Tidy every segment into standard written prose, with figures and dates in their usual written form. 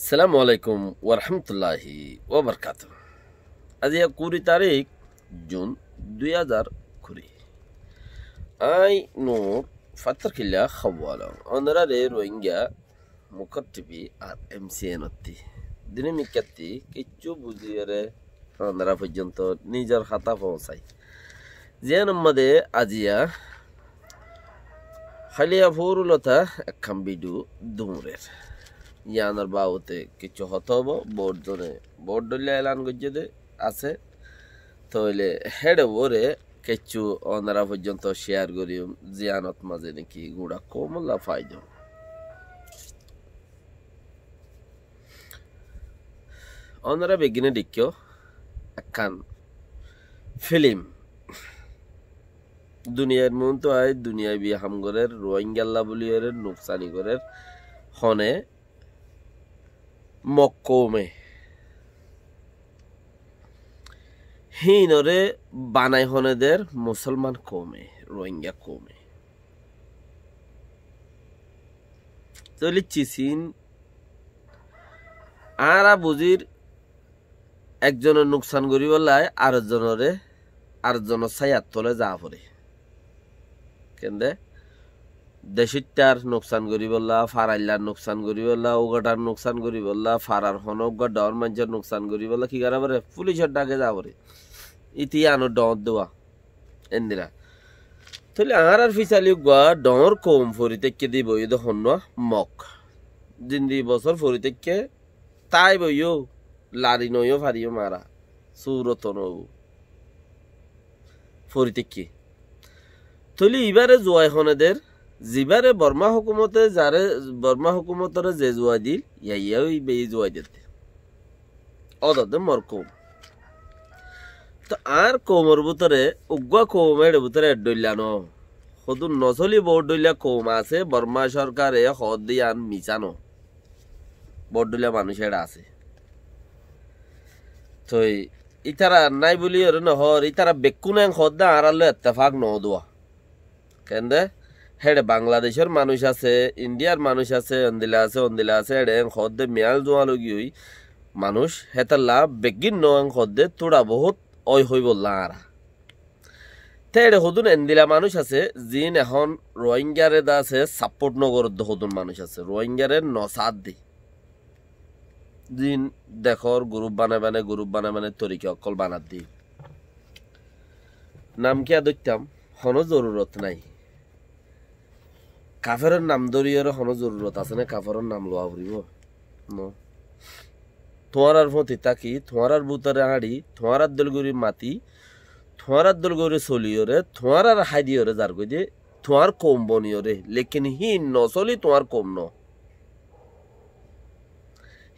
আসসালামু আলাইকুম ওরহমতুল্লাহি ওবরকাত। আজ 20 তারিখ জুন 2020। আই নূর ফাতর কিল্লা খাওয়ালাম অনরারে রোহিঙ্গা মুখর টিভি আর MCN দিনে মিকাতি কিচ্ছু বুঝিয়ে অনরা পর্যন্ত নিজের খাতা পৌঁছাই যে নম্মদে আজিয়া খালিয়া ফুরুলতা একখান বিডু দুমুরের ইয়ানোর বাউতে কিছু হতে হবো বোর্ড ডলে এলান গজ্জে আছে তাহলে হেডে ওরে কিছু অনারা পর্যন্ত শেয়ার করি জিয়ানত মাঝে নাকি গুড়া কমলা ফাইদ অনারা বেগিনে দেখিও একখান ফিল্ম দুনিয়ার মন তো আয় দুনিয়া বি হামগরের রোহিঙ্গাল্লা বলিয়ের নুকসানি করের হনে মক্কমে হিনরে বানাই হনেদের মুসলমান কমে রোহিঙ্গা কমে চলি চিসিন আরা বুঝির একজনের নুকসান করি বলাই আরেকজনের ছায়ার তলে যা পড়ে কেন্দে দেশিটার নোকসান করি বললা ফারাইলার নোকসান করি বললা ওগাটার নোকসান করি বললা ফারার হনগা ডর মানুষের নোকসান করি বললা কি করা পারে পুলিশের ডাকে যা পারে ইতি আনো ডর দেওয়া এন্দিরা তাহলে আর ফিসালি গা ডর কম ফরিতেকে দিব এই হন্য মক জিন্দি বছর ফরিতেকে তাই বইও লারি নইও ফারিও মারা সুরত নব ফরিতেকে তাহলে এবারে জোয়াই হনেদের জিবারে বর্মা হুকুমতের যে জুয়া দিল ইয়াইয়াও বেই জুয়া দিতে অদতে মর কম তো আর কোমর ভিতরে উগ্গা কমের ভিতরে ডইলানো শুধু নচলি বড়ডইলা কম আছে বর্মা সরকারে হদ দিয়ে আন মিচানো বড়ডইলা মানুষের আছে তো ইতারা নাই বলি নহর ইতারা বেকুনে হদ দা আড়ালে এত্তেফাক ন দোয়া কেন্দে হেডে বাংলাদেশের মানুষ আছে ইন্ডিয়ার মানুষ আছে অন্দিলা আছে হেডে খদ্দে মিয়াল জোয়া লগি হই মানুষ হেতাল্লা বেগিন নং খদ্দে তোড়া বহুত ওই হই বললা আরা তেড়ে হদুন এন্দিলা মানুষ আছে জিন এখন রোহিঙ্গারে দা আছে সাপোর্ট নগর হদুন মানুষ আছে রোহিঙ্গারে নসাদ দি জিন দেখর গ্রুপ বানাবানে তরিকে অকল বানাত দি নাম কি আদইতাম হনো জরুরত নাই কাফেরের নাম ধরিয়ে কোনো জরুরত আছে না কাফেরের নাম লোয়া ফুরিব তোমার আর ফতি তাকি তোমার আর বুতারে হাড়ি তোমার আর দলগুড়ি মাতি তোমার আর দলগুড়ি চলিওরে তোমার আর হাইদিওরে যার কই যে তোমার কম বনিওরে লেকিন হিন নচলি তোমার কম ন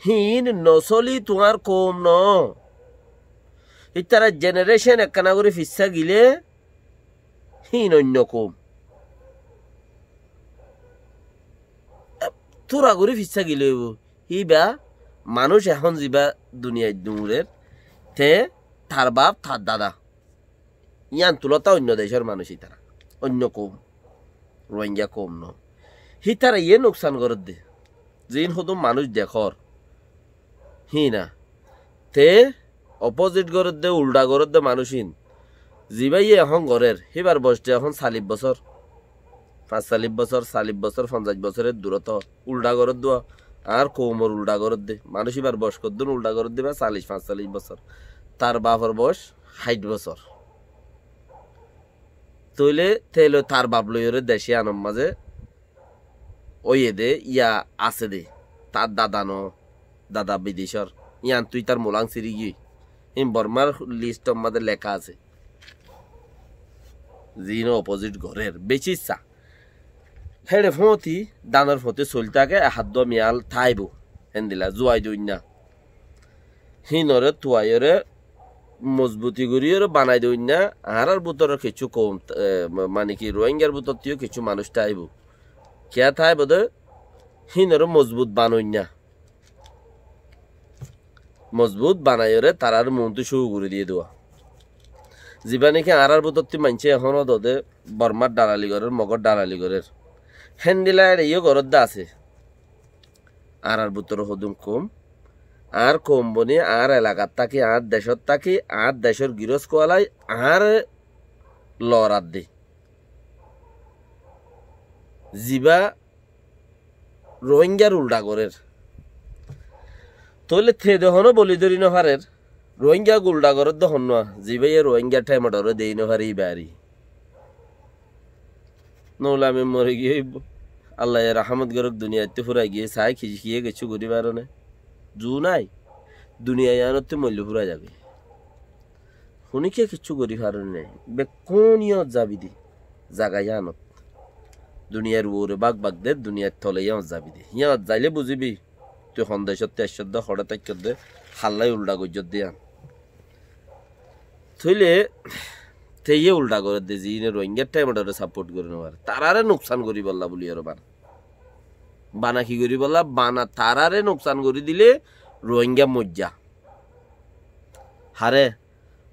হিন নচলি তোমার কম ন ইতারা জেনারেশন একখানা করে ফিসা গিলে হিন অন্য কম তোরা করে ফিসা গিলে হিবা মানুষ এখন যা দুনিয়ায় দূরের তে তার বাপ তার দাদা ইয়ান তুলতা অন্য দেশের মানুষই তারা অন্য কম রোহিঙ্গা কম ন হি তারা ইয়ে নোকসান করে দে যিন হতো মানুষ দেখর হি না তে অপোজিট করে দে উল্টা করে দে মানুষিন যিবাই এখন ঘরের হিবার বসতে এখন 40 বছর 40 বছর 50 বছরের দূরত উল্টা করত দেওয়া আর কোমর উল্টা করত দে মানুষ এবার বয়স করদিন উল্টা করত দিবা 45 বছর তার বাপর বয়স 60 বছর তৈলে তেল তার বাপ লইরে দেশে আনম মাঝে ওই দে ইয়া আছে দে তার দাদা বিদেশর ইয়ান তুই তার মোলাং সিরি গিয়ে বর্মার লিস্ট আমাদের লেখা আছে জিন অপোজিট ঘরের বেশি ইচ্ছা হেডে ফতি দানার ফতে চলতাকে হাত মিয়াল থাইব হেন্দিলা জুয়াই দই না হিনরে তুয়াইরে মজবুতি করিয়ে বানাই দই না আর বুতরের কিছু কম মানে কি রোহিঙ্গার বুতর তিও কিছু মানুষ থাইব কে থাইব দে হিনরে মজবুত বানই না মজবুত বানাইরে তারার মনটো শুরু করে দিয়ে দেওয়া যিবা নাকি আর বুতরটি মানছে এখনো দদে বর্মার মগর ডালালি ঘরের হেন্দিলা ইয়ে ঘরত দা আছে আর বুতর হদুম কম আর কম বনি আর এলাকার থাকি আর দেশত থাকি আর দেশের গিরস কোয়ালাই আর লড়াত দে জিবা রোহিঙ্গার উল্টা করের তইলে থে দহনো বলি ধরি নহারের রোহিঙ্গা উল্টা করের দহন না জিবাই রোহিঙ্গা ঠাইমাটরে দেই নহারি বাড়ি নৌলা আমি মরে গিয়ে আল্লাহ রাহমত গরক দুনিয়াতে ফুরাই গিয়ে চাই খিয়ে গেছু করি পারনে জু নাই দুনিয়ায় আনতে মূল্য ফুরা যাবে শুনিকে কিচ্ছু করি পারেন নাই কোন ইয়ত যাবি দি জাগাই আনত দুনিয়ার ওরে বাগ বাগ দে দুনিয়ার তলে ইয়ত যাবি দি ইয়ত যাইলে বুঝিবি তুই সন্দেশত তেশ্বর দে হঠাৎ দে হাল্লাই উল্টা গজ্জত দিয়া থইলে তেইয়ে উল্টা করে দে জিনে রোহিঙ্গার টাইমটারে সাপোর্ট করে নেওয়ার তারারে নোকসান করি বললা বলি আর বানা কি করি বললা বানা তারারে নোকসান করে দিলে রোহিঙ্গা মজ্জা হারে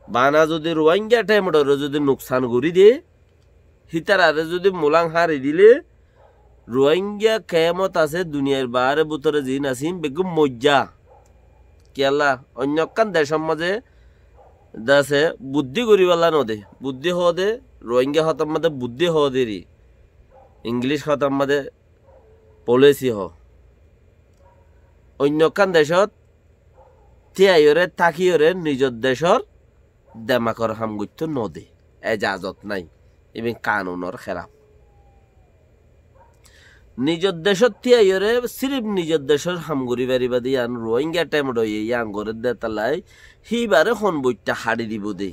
বানা যদি রোহিঙ্গা টাইমটারে যদি নোকসান করি দিয়ে হিতারারে যদি মোলাং হারি দিলে রোহিঙ্গা কেমত আছে দুনিয়ার বাহারে বুতরে জিন আসিম বেগম মজ্জা কেলা অন্য কান দেশের মাঝে দাসে বুদ্ধি করিবালা নদে বুদ্ধি হওয়া দে রোহিঙ্গা হতাম মাদে বুদ্ধি হওয়া দেরি ইংলিশ হতাম মাদে পলিসি হ অন্য কান দেশত তিয়াইরে তাকিয়রে নিজের দেশর দেমাকর হামগুত্য নদে এজাজত নাই এবং কানুনের খেলাফ নিজের দেশত তিয়াইরে সিরিফ নিজের দেশের হামগুড়ি বাড়িবা দিয়ে আন রোহিঙ্গা টাইম রয়ে আঙ্গরের দে তালাই হিবারে খন বইটা হাড়ি দিব দে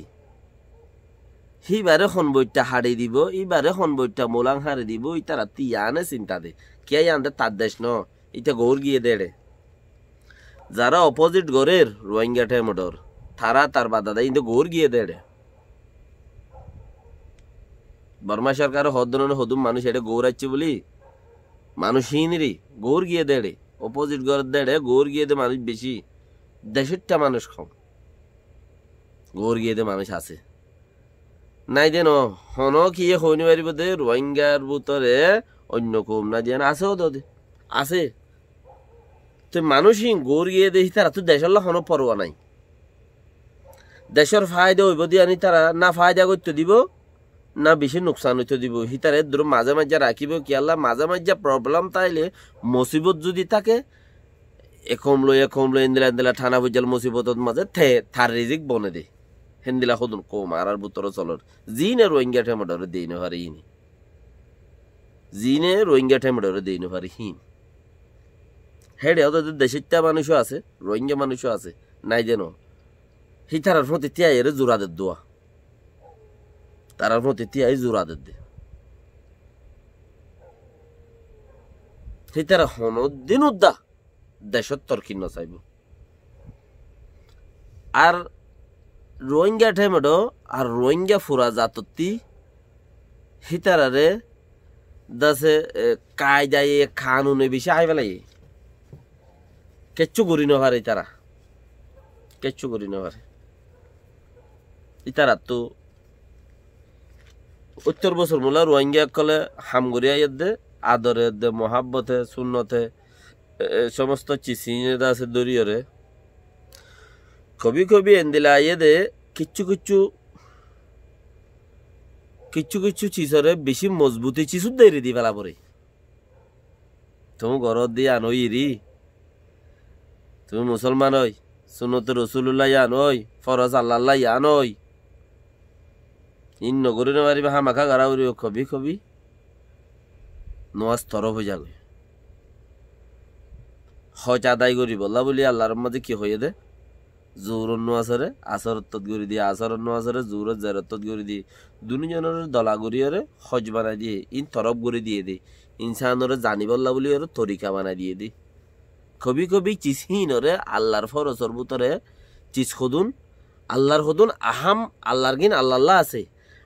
হিবারে খন বইটা হাড়ি দিব ইবারে খন বইটা মোলাং হাড়ি দিব ইতারা তিয়ানে চিন্তা দে কে আনতে তার দেশ ন ইটা গৌর গিয়ে দেড়ে যারা অপোজিট গরের রোহিঙ্গা টাইমডর তারা তার বাধা দেয় কিন্তু গৌর গিয়ে দেড়ে বর্মা সরকার হদন হদুম মানুষ এটা গৌর আছে বলি মানুষহীনই গৌর গিয়ে দেড়ে অপোজিট গর দেড়ে গৌর গিয়ে দে মানুষ বেশি দেশেরটা মানুষ কম গৌর গিয়ে দে মানুষ আছে নাই দেন হন কি হইনি পারিব দে রোহিঙ্গার ভিতরে অন্য কম না দিয়ে আছেও তো আছে তুই মানুষই গৌর গিয়ে দেখি তারা তুই দেশের হন পরোয়া নাই দেশের ফায়দা হইব দিয়ে আনি তারা না ফায়দা করতে দিব না বেশি নোকসান হইতে দিব হিতারে ধরো মাঝে মাঝে রাখিব কি আল্লাহ মাঝে মাঝে প্রবলেম তাইলে মুসিবত যদি থাকে একম লই ইন্দিলা ঠানা বুঝাল মুসিবতত মাঝে থার রিজিক বনে দে হেন্দিলা সদন কম আর বুতর চলর জিনে রোহিঙ্গা ঠেমডরে দেই নহারি ইনি জিনে রোহিঙ্গা ঠেমডরে দেই নহারি হিন হেডে ওদের দেশেরটা মানুষও আছে রোহিঙ্গা মানুষও আছে নাই যেন হিতারার প্রতি তিয়াইয়ের জোরাদের দোয়া তারার প্রতি তিয়াই জোরাদের দে হিতারা হনদিন উদ্দা দেশত তরকিন চাইব আর রোহিঙ্গা ঠেমেডো আর রোহিঙ্গা ফুরা জাততি হিতারারে দাসে কায়দায় খানুনে বেশি আই বেলাই কেচ্ছু করি নহারে তারা কেচ্ছু করি নহারে ইতারা তো উত্তর বছর মোলা রোহিঙ্গা কলে হামগরিয়া দে আদরে দে মহাব্বতে শূন্যতে সমস্ত চিসিনে আছে দরিয়রে কবি কবি এন্দিলা আইয়ে দে কিচ্ছু চিজরে বেশি মজবুতি চিজু দেরি দি ফেলা পরে তুমি ঘরত দিয়ে আনই রি তুমি মুসলমান হই সুন্নত রসুল্লাহ আনই ফরজ আল্লাহ আনই ইন নগরী নারিবা হামাখা গারা উড়ি কবি নোয়াজ তরফ হয়ে যাবে হজ আদায় করি বললা বলি আল্লাহর মাঝে কি হয়ে দে জোর আসরে আসরত গড়ি দিয়ে আসর আসরে জোর জেরত গড়ি দিয়ে দুজনের দলা গড়িয়ে হজ বানাই দিয়ে ইন তরফ গড়ি দিয়ে দে ইনসানরে জানি বললা বলি ওর তরিকা বানাই দিয়ে দি কবি চিসহিনরে আল্লাহর ফরজর ভিতরে চিস হদুন আল্লাহর হদুন আহাম আল্লাহর গিন আল্লাহ আছে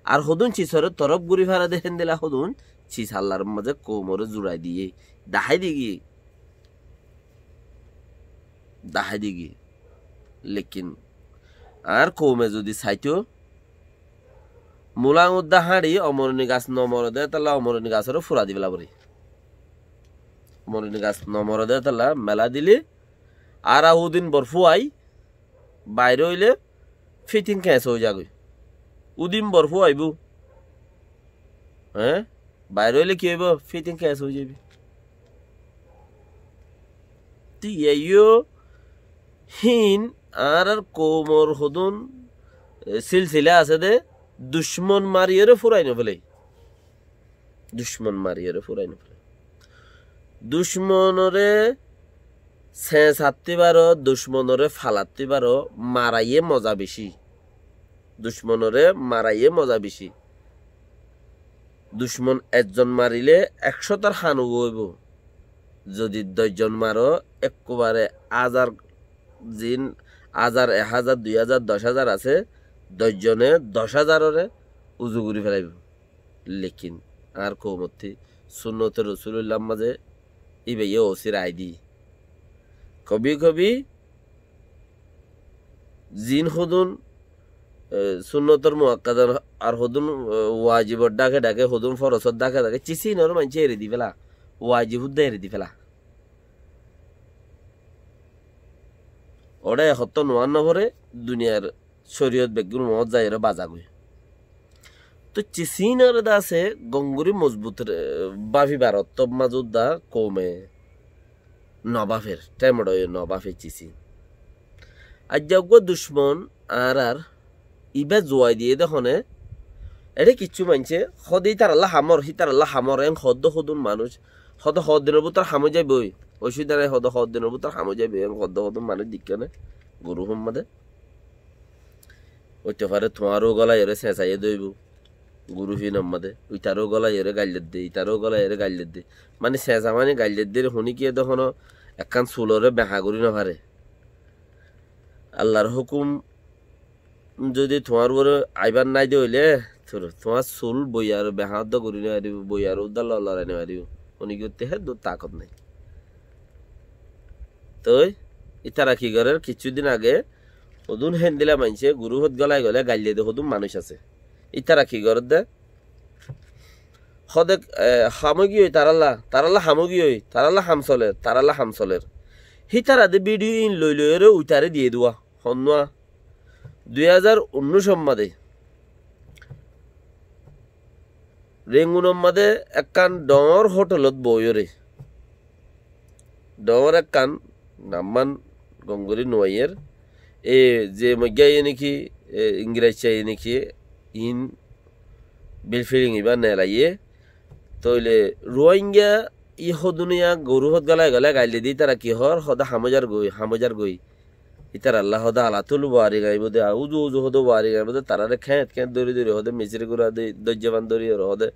আর হদুন চিসরে তরফ গড়ি ফারা দেখেন দিলা হদুন চিস আল্লাহর মাঝে কোমরে জুড়াই দিয়ে দাহাই দিগি লেকিন আর কৌমে যদি চাইতো মূলাং উদ্দা হাঁড়ি অমরণী গাছ নমর দে তাহলে অমরণী গাছেরও ফুরা দিবেলা বলি মরিন গাছ নমরদে তালা মেলা দিলি আর উদিন বরফুয়াই বাইরে হইলে ফিটিং ক্যাঁচ হয়ে যাবে উদিন বরফু আইব হ্যাঁ বাইরে হইলে কি হইব ফিটিং ক্যাঁচ হয়ে যাবি তুই এইও হিন আর কোমর হদুন সিলসিলা আছে দে দুশ্মন মারিয়ে ফুরাই নফেলে দুশ্মন মারিয়ে ফুরাই নফেলে দুশ্মনরে ছেঁচ হাঁটতে পারো দুশ্মনরে ফালাতে পারো মারাইয়ে মজা বেশি দুশ্মনরে মারাইয়ে মজা বেশি দুশ্মন একজন মারিলে 100টার হানু হইব যদি 10জন মারো একবারে আজার জিন 1000 1000 2000 10,000 আছে 10জনে 10,000রে উজু করে ফেলাইব লেকিন আর কৌমতি সুন্নত রসুল্লাহ মাঝে ইবে ওসির আইদি কবি কবি জিন হদুন সুন্নতর মুআক্কাদার আর হদুন ওয়াজিবর ডাকে ডাকে হদুন ফরজর ডাকে ডাকে চিসিনর মানছে এরে দি ফেলা ওয়াজিবুদ এরে দি ফেলা ওরে হত নোয়ান নভরে দুনিয়ার শরীয়ত বেগুন মত যায় এর বাজাগুই তো চিসিনর দাসে গঙ্গুরি মজবুত বাফি ভারত তব মাজুদ দা কমে নবাফের টাইমড় নবাফে চিসিন আজ যাও দুশ্মন আর ইবে জোয়াই দিয়ে দেখনে এটা কিচ্ছু মানছে সদেই তার আল্লাহ হামর হি তার আল্লাহ হামর এং হদ্দ হদুন মানুষ হদ দিনের বুতার হামো যাবই অসুবিধা নাই হদ দিনের বুতার হামো যাবে এং হদ্দ হদুন মানুষ দিকে গরু সম্মাদে ওইতে পারে তোমারও গলা এরে চেঁচাইয়ে দইব গুরু হি নম্মাদে ওই তারও গলা এরে গাইলের দে তারও গলা এরে গাইলের দে মানে চেঁচা মানে গাইলের দিয়ে শুনি কি তখন একখান চুলরে বেহা করি নভারে আল্লাহর হুকুম যদি তোমার উপরে আইবার নাই দিয়ে হইলে তোমার চুল বইয়ার বেহাদ করি নেওয়ারিব বইয়ার উদ্দার লড়াই নেওয়ারিব উনি করতে হে দূর তাকত নাই তো ইতারা কি করে কিছুদিন আগে হদুন হেন দিলা মানছে গুরু হত গলায় গলে গাইলে দে হদুন মানুষ আছে ইতারা কি করে দে সদে সামগ্রী হই তারাল্লা সামগ্রী হই তারাল্লা হামচলের হি তারা দে ভিডিও ইন লই লই উইতারে দিয়ে দেওয়া হন্যা 2019 সম্মাদে রেঙ্গুনম মাদে একখান ডর হোটেলত বইরে ডর একখান নাম্মান গঙ্গুরি নোয়াইয়ের এ যে মজ্ঞাই নাকি ইংরেজ চাই নাকি ইন বিলফিলিং ইবা নেলাইয়ে তইলে রোহিঙ্গা ই হদুনিয়া গরু হত গলায় গলায় গাইলে দি তারা কি হর হদা হামজার গই ইতার আল্লাহ হদা আলাতুল বাড়ি গাইব দে উজু উজু হদো বাড়ি গাইব দে তারারে খেত দরি দরি হদে মিচরি গুড়া দে দজ্জাবান দরি হদে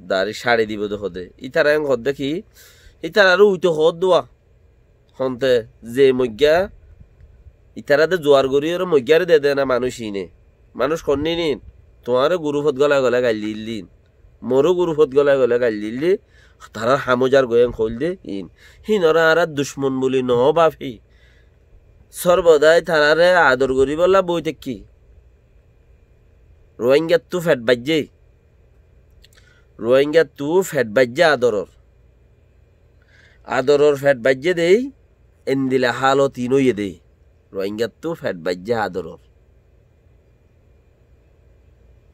দাড়ি শাড়ি দিব দে হদে ইতার এং হদ দেখি ইতার আর উইতো হদ দোয়া হন্তে যে মজ্ঞা ইতারা দে জোয়ার গরি আর মজ্ঞারে দে দে না মানুষ ইনে মানুষ কন্নি নিন তোমার গুরু হত গলায় গলায় গাইলি দিন মোরও গুরু হত গলায় গলায় গাইলি দিলি তারা হামজার গোয়েং খোল দে ইন হিনরা আর দুশ্মন বলি ন বাফি সর্বদাই তারারে আদর করি বলা বইতে কি রোহিঙ্গা তু ফেট বাজ্যে আদরর ফেট বাজ্যে দেই এন্দিলা হালো তিনইয়ে দেই রোহিঙ্গা তু ফেট বাজ্যে আদরর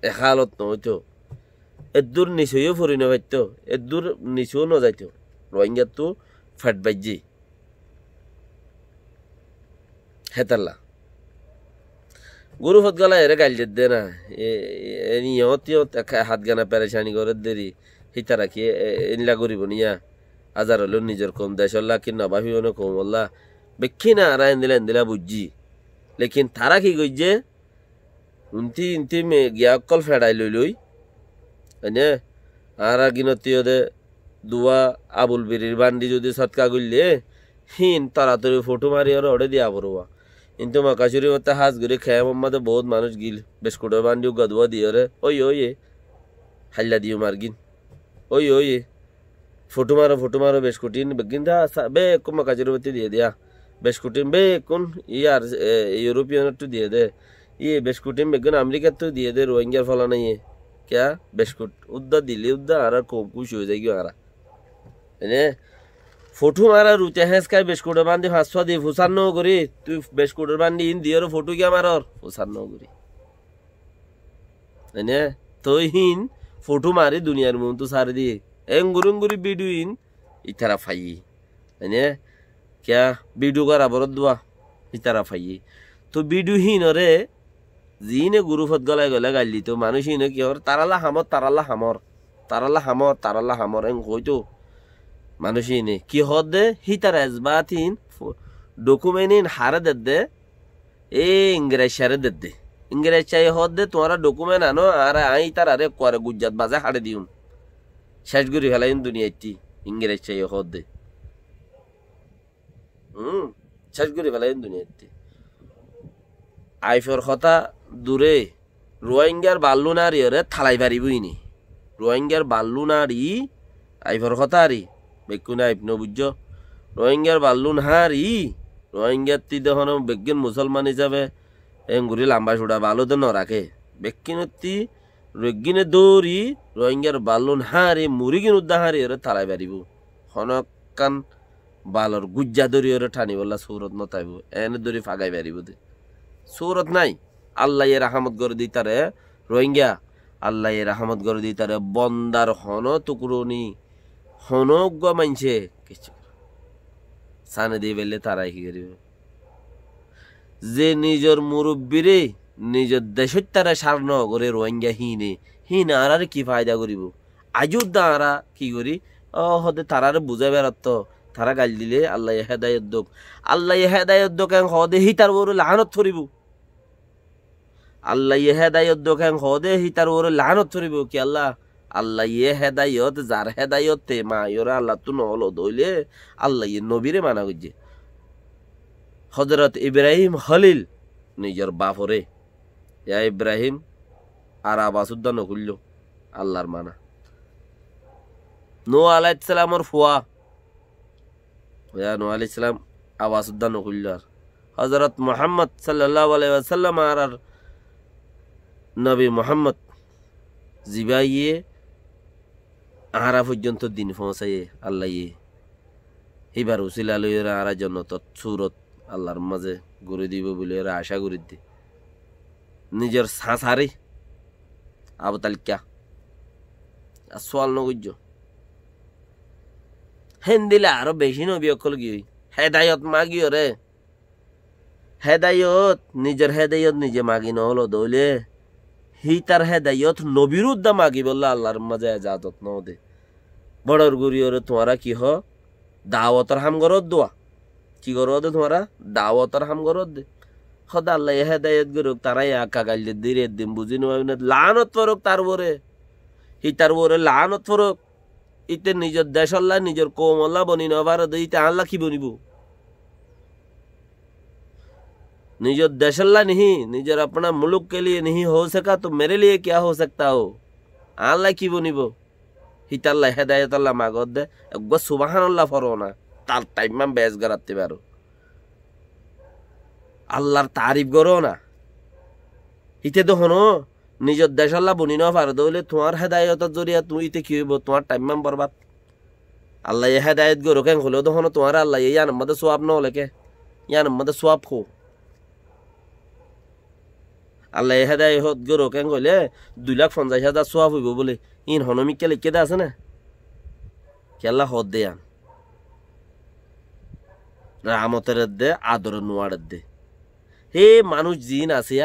এ হালত নয়তো এদুর নিচয়ও ফুরি নবাইতো এদুর নিচেও নযাইতো রোহিঙ্গা তু ফেট বাজ্যে হেতাল্লা গুরু হত গলা এরে গাইল দে না হাত গানা পেরেশানি করে দেরি হিতা রাখি এনলা করিব নিয়া আজার হলো নিজের কম দেশল্লা কি নবাবি মনে কম আল্লাহ বেক্ষি না আর এনদিলা বুঝছি লেকিন তারা কি কইছে ইন্তি গিয়া অকল ফেড়াই লই এনে আর গিনতি ওদে দুয়া আবুল বিরির বান্ডি যদি সৎকা গুললে হিন তাড়াতাড়ি ফটো মারি আর ওড়ে দিয়া পড়বা কিন্তু মাকাশুরি মতো হাজ ঘুরে খেয়ে মাম্মাতে বহুত মানুষ গিল বেসকুটের বান্ডিও গদুয়া দিয়ে রে ওই হাল্লা দিও মারগিন ওই ফটো মারো বেসকুটিন বেগিন বে কোন মাকাশুরি মতো দিয়ে দিয়া বেসকুটিন বে কোন ইয়ার ইউরোপিয়ান একটু দিয়ে দে বেসকুটিন বেগুন আমেরিকার তো দিয়ে দে রোহিঙ্গার ফলা নাই क्या बेस्कुट उद्दा दिल्ली उद्दा आरा को कुछ हो जाएगी आरा है ফটো মারা রুচে হেঁচকাই বেশকুটের বান্ধি 500 দিয়ে 95 করি তুই বেশকুটের বান্ধি ইন দিয়ের ফটো কি আমার 95 করি তাই না তুই হিন ফটো মারি দুনিয়ার মন তো সারি দিয়ে এঙ্গুরুঙ্গুরি বিডুইন ইতারা ফাই তাই না क्या বিডু করা বড় দোয়া ইতারা ফাই তো বিডু হিন রে জিনে গুরুফত গলায় গলায় গাইলি তো মানুষ হিন কি হর তারালা হামর এং কইতো মানুষ হিনে কি হদ দে হিতার এজবাতিন ডকুমেন্ট ইন হারে দে এ ইংরেজ সারে দে ইংরেজ চাই হদ দে তোমারা ডকুমেন্ট আনো আর আই তার আরে করে গুজরাট বাজে হাড়ে দিউন শেষ করি ফেলাইন দুনিয়াটি ইংরেজ চাই হদ দে শেষ করি ফেলাইন দুনিয়াটি আইফর কথা দূরে রোহিঙ্গার বাল্লু নারী ওরে থালাই পারিবইনি রোহিঙ্গার বাল্লু নারী আইফর কথা আরি বেকুন আইফ ন বুঝছ রোহিঙ্গার বাল্লু হারি রোহিঙ্গার তি দেখুন বেগিন মুসলমান হিসাবে এঙ্গুরি লাম্বা সুড়া ভালো তো নরাখে বেকিনতি রগিনে দৌড়ি রোহিঙ্গার বাল্লুন হারি মুরিগিন উদ্দা হারি ওরে থালাই পারিব হনকান বালর গুজ্জা দরি ওরে ঠানি বললা সৌরত নতাইব এনে দরি ফাগাই পারিব দে সৌরত নাই আল্লাহ রাহমত করে দি তারে রোহিঙ্গা আল্লাহ রাহমত করে দি তারে বন্দার হন টুকরোনি হনজ্ঞ মানছে কিছু সানে দিয়ে বেলে তারাই কি করিব যে নিজের মুরব্বীরে নিজের দেশের তারা সারণ করে রোহিঙ্গা হিন আর কি ফায়দা করিব আজুর দ্বারা কি করি হতে তারারে বুঝাই বেড়াত তারা গাল দিলে আল্লাহ হেদায়ত দোক আল্লাহ হেদায়ত দোক হদে হি তার ওর লাহানত ধরিব আল্লাহ হেদায়ত দোক হদে হি তার ওর লাহানত ধরিব কি আল্লাহ আল্লাহ হেদায়ত যার হেদায়ত তে মা ইরা আল্লাহ তু নহল দইলে আল্লাহ নবীরে মানা করছে হজরত ইব্রাহিম হলিল নিজের বাপরে ইয়া ইব্রাহিম আর আবাসুদ্দা নকুল্য আল্লাহর মানা নো আলাইহিস সালামর ফুয়া নো আলাইহিস সালাম আবাসুদ্দা নকুল্য হজরত মুহাম্মদ সাল্লাল্লাহু আলাইহি ওয়াসাল্লাম আর নবী মুহাম্মদ জিবাইয়ে আহারা পর্যন্ত দিন পৌঁছাইয়ে আল্লাহ এইবার উসিলা লইরা আরা জন্য সুরত আল্লাহর মাঝে গড়ে দিব বলে এরা আশা করি দি নিজের সাঁসারি আবতাল ক্যা সোয়াল নগুজ্য হেন দিলে আরো বেশি নবী অকল গিয়ে হেদায়ত মাগিও রে হেদায়ত নিজের হেদায়ত নিজে মাগি নহলো দৌলে হি তার হেদায়ত নবীর উদ্দা মাগি বললা আল্লাহর মাঝে এজাজত ন দে বড়র গুরিয়রে তোমারা কি হ দাওয়াতর হাম গরত দোয়া কি করো দে তোমারা দাওয়াতর হাম গরত দে খোদা আল্লাহ হেদায়ত গরুক তারাই আকা গাইলে দিরে দিন বুঝি না লানত ফরক তার বরে হি তার বরে লানত ফরক ইতে নিজের দেশ আল্লাহ নিজের কৌম আল্লাহ বনি নবার ইতে আল্লাহ কি বনিব নিজের देश अल्लाह नहीं निजर अपना मुल्क के लिए नहीं हो सका तो मेरे लिए क्या हो सकता हो अल्लाह की बनिबो हिताल्लाह हेदायत अल्लाह मागद दे गो सुबहानाल्लाह फरना तार टाइम में बेस गराते पारो আল্লাহর তারিফ করো না ইতে তো হনো নিজের দেশ আল্লাহ বনি না পারে দইলে তোমার হেদায়তের জরিয়া তুমি ইতে কি হইব তোমার টাইম মান বরবাদ আল্লাহ হেদায়ত গরো কেন হলো তো হনো তোমার আল্লাহ ইয়ান মধ্যে সওয়াব ন লেকে ইয়ান মধ্যে সওয়াব খো আল্লাহ হেদায়ত গরো কেন কইলে 2,50,000 সওয়াব হইব বলে ইন হনমিক কে লিখে দে আছে না কি আল্লাহ হদ দেয়ান রাহমতের দে আদর নোয়ার দে হে মানুষ জিন আছে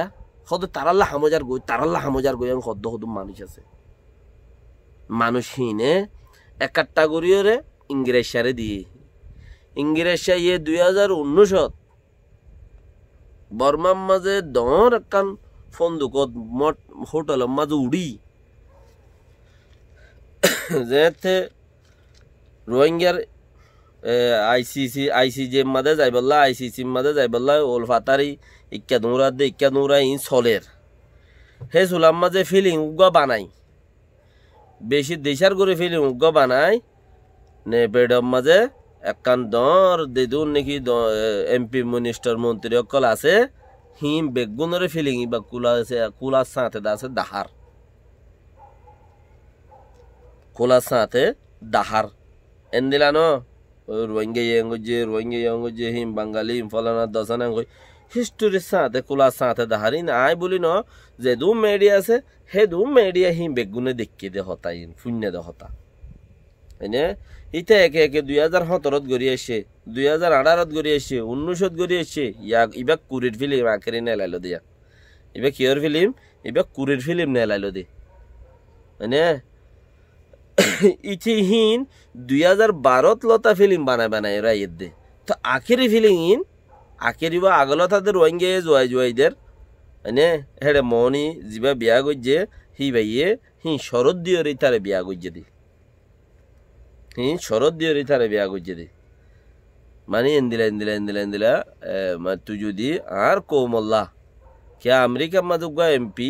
হদ তারাল্লাহ হামজার গই হদ হদ মানুষ আছে মানুষ হিনে একটা গরিয়রে ইংরেজ সারে দিয়ে ইংরেজ সাইয়ে 2019 বর্মার মাঝে দর একখান ফন্দুকত হোটেলের মাঝে উড়ি যেতে রোহিঙ্গার আইসিসি মাঝে যাই বললা আইসিসি মাঝে যাই বললা ওল ফাতারি ইক্কা দৌড়া ইন চলের হে চুলার মাঝে ফিলিং উগা বানাই বেশি দেশার করে ফিলিং উগা বানাই নে বেডর মাঝে একখান দর দেদুন নাকি এমপি মিনিস্টার মন্ত্রী অকল আছে হিম বেগুনরে ফিলিং বা কুলার সাথে আছে দাহার এন দিলানো রোহিঙ্গা রোহিঙ্গা হিম বাঙালি হিম ফলানা দশানা হিস্টোরির সাথে কোলার সাথে দাহারি না আই বলি ন যে দু মেডিয়া আছে হে দু মেডিয়া হিম বেগুনে দেখিয়ে দে হতাই শূন্য দে হতা এনে ইতে একে একে 2017 গড়ি আসছে 2018 গড়ি আসছে 19 গড়ি আসছে ইবা কুরির ফিল্ম আখেরি নেলাইলো দিয়া ইবা কিয়র ফিল্ম ইবা কুরির ফিল্ম নেলাইলো দি এনে ইতি হিন 2012 লতা ফিল্ম বানায় রাইয়ের দে তো আখেরি ফিল্ম আখেরি বা আগলতাদের রোহিঙ্গা জোয়াইদের এনে হেডে মনি যিবা বিয়া গজ্জে হি ভাইয়ে হি শরৎ দিয়রি তারে বিয়া গজ্জে দি শরৎ দিয়রি তারে বিয়া গজ্জে দি মানে এন্দিলা তুই যদি আর কৌমল্লা কে আমেরিকার মাঝে গা এমপি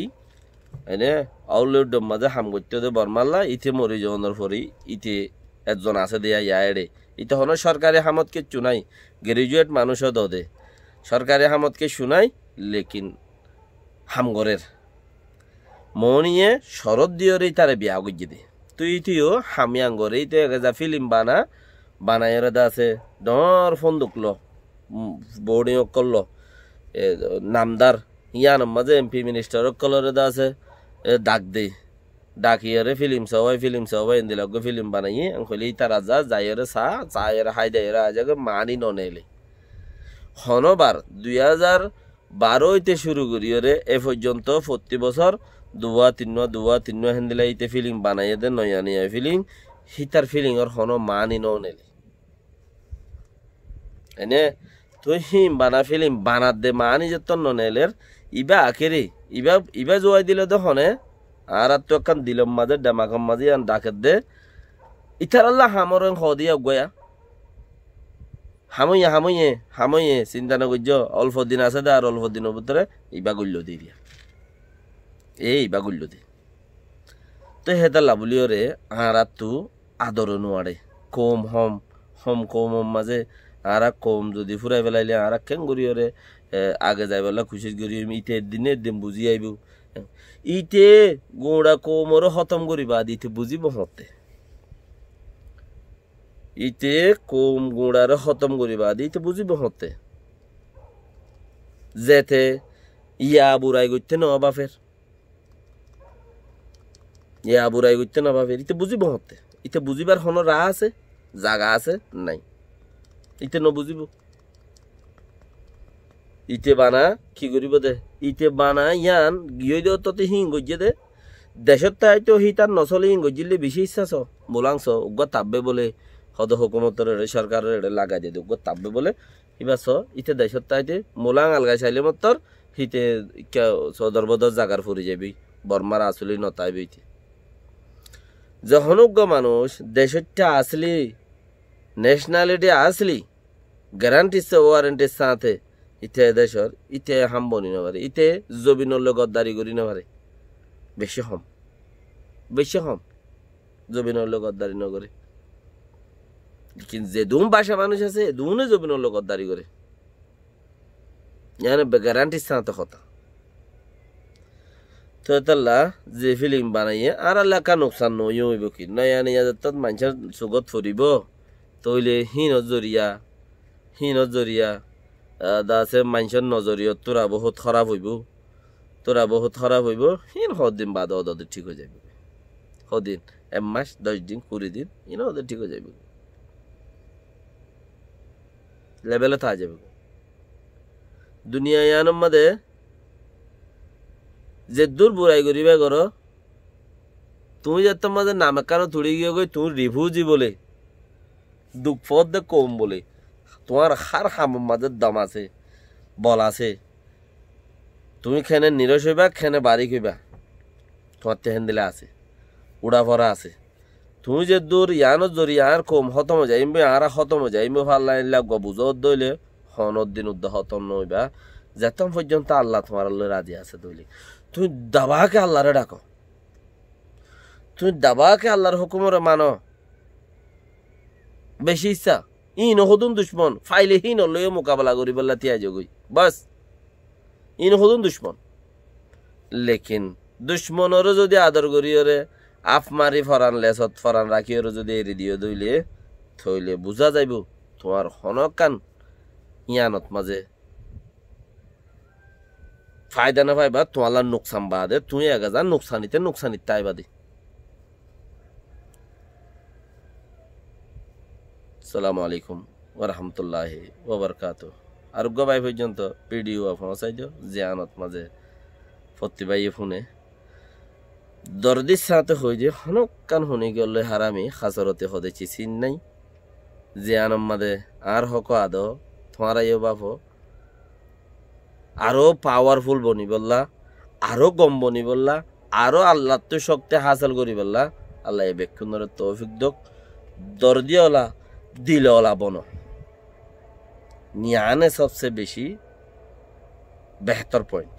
এনে আউলের মাঝে হাম করতে দে বরমাল্লা ইতে মরি জনের ফরি ইতে একজন আছে দেয়া ইয়াড়ে ইতে হন সরকারি হামতকে চুনাই গ্রাজুয়েট মানুষও দে সরকারি হামতকে শুনাই লেকিন হামগরের মনিয়ে শরৎ দিয়রি তারে বিয়া গজ্জে দে তুইও হামিয়াঙ্গরে ইতে যা ফিল্ম বানায় দা আছে ডর ফন্দুক ল বোর্ডিং করলো নামদার ইয়ান মাঝে এমপি মিনিস্টার কলরে দা আছে ডাকিয়ারে ফিল্ম সবাই এন্দিলগ ফিল্ম বানাই আঙ্কলি তারা যাইরে চায়ের হাই দেয়রা আজাগে মানি ননেলে হনবার 2012 শুরু করিয়রে এ পর্যন্ত প্রতি বছর দুয়া তিন্ন হেন্দিলা ইতে ফিল্ম বানাই দে নয়ানিয়া ফিল্ম হিতার ফিলিংর হন মানি ননেলে এনে তুই হিম বানা ফিল্ম বানাত দে মানি যেত ননেলের ইবা আখেরি ইবা জোয়াই দিলে তো হনে আর তো একখান দিলম মাঝে ডামাকম মাঝে আন ডাকের দে ইতার আল্লাহ হামর হদিয়া গয়া হামইয়ে চিন্তা না করছ অল্প দিন আছে দে আর অল্প দিনের ভিতরে ইবা গুল্য দি দিয়া ইবা গুল্য দি তো হেতা লাভলিও রে আর তু আদর নোয়ারে কম কম মাঝে আর কম যদি ফুরাই পেলাইলে আর কেন করিওরে আগে যাই বেলা খুশি করি ইতে দিন বুঝি আইব ইতে গোড়া কোমর খতম করিবা দিতে বুঝিব হতে ইতে কম গোড়ার খতম করিবা দিতে বুঝিব হতে যেতে ইয়া বুড়াই করতে ন বাপের ইতে বুঝিব হতে ইতে বুঝিবার হন রা আছে জাগা আছে নাই ইতে নবুঝিব ইতে বানা কি করিব দে ইতে বানা ইয়ান গিয়ে দেও ততে হিং গজ্জে দে দেশত তাই তো হি তার নচলে হিং গজ্জিলে বেশি ইচ্ছা মোলাংস উগ্র তাববে বলে হদ হুকুমতর সরকারের লাগা দিয়ে উগ্র তাববে বলে ইবাস ইতে দেশত তাইতে মোলাং আলগাই চাইলে মতর হিতে সদর বদর জাগার ফুরি যাবি বর্মার আসলে নতাইবে ইতে যখন উগ্র মানুষ দেশটা আসলি ন্যাশনালিটি আসলি গ্যারান্টি ওয়ারেন্টির সাথে ইতে দেশর ইতে হাম বনি নপারে ইতে জবিনলে গদ্দারি করি নপারে বেশি হম জবিনলে গদ্দারি নকরে কিন্তু যে দুম ভাষা মানুষ আছে দুনে জবিনলে গদ্দারি করে জানে গ্যারান্টির সাথে কথা তো তাল্লা যে ফিল্ম বানাইয়ে আর এলাকা নোকসান নই হইব কি নয়া নিয়া যাত মানুষের চুগত ফুরিব তইলে হীন জরিয়া দাসে মানুষের নজরিয়ত তোরা বহুত খারাপ হইব হীন সদিন বাদ ওদের ঠিক হয়ে যাবে সদিন 1 মাস 10 দিন 20 দিন ইন ওদের ঠিক হয়ে যাবে লেভেলে থা যাবে দুনিয়া ইয়ানোর মধ্যে যে দূর বুড়াই করিবে করো তুমি যে তোমাদের নামে কেন তুড়ি গিয়ে গই তুমি রিভিউজি বলে দুঃখ পদ দে কম বলে তোমার হার হামের মাঝে দাম আছে বল আছে তুমি খেনে নিরস হইবা খেনে বাড়ি কইবা তোমার তেহেন দিলে আছে উড়া ভরা আছে তুমি যে দূর ইয়ানোর জরি আর কম হতম যাইবে আর হতম যাইবে ভাল লাগব বুঝত দইলে হনর দিন উদ্দ হতম নইবা যেতম পর্যন্ত আল্লাহ তোমার রাজি আছে দইলে তুমি দাবাকে আল্লাহরে ডাকো তুমি দাবাকে আল্লাহর হুকুমরে মানো বেশি ইচ্ছা ইন হদুন দুশ্মন ফাইলে হিন লয়ে মোকাবেলা করি বললা তিয়া যোগই বাস ইন হদুন দুশ্মন লেকিন দুশ্মনরও যদি আদর করিওরে আফ মারি ফরান লেসত ফরান রাখিওরে যদি এরি দিও দইলে থইলে বুঝা যাইব তোমার হনকান ইয়ানত মাঝে ফায়দা না পাইবা তোমার নোকসান বাদে তুই এগাজা নোকসানিতে তাইবাদি আসসালামু আলাইকুম ওয়া রাহমাতুল্লাহি ওয়া বারাকাতুহু আরোগ্য ভাই পর্যন্ত ভিডিও পৌঁছাই দিও জিয়ানত মাঝে প্রতিবাই ফোনে দরদির সাথে হই যে হনকান শুনি গেলে হারামি খাসরতে হদেছি চিন নাই জিয়ানম মাদে আর হক আদ তোমার ইয়ে বাপ আরো পাওয়ারফুল বনি বললা আরো গম বনি বললা আরো আল্লাহ তো শক্তি হাসিল করি বললা আল্লাহ এ বেক্ষুন্দর তৌফিক দক দরদিওলা দিলওয়ালা বন নিয়ানে সবচেয়ে বেশি বেহতর পয়েন্ট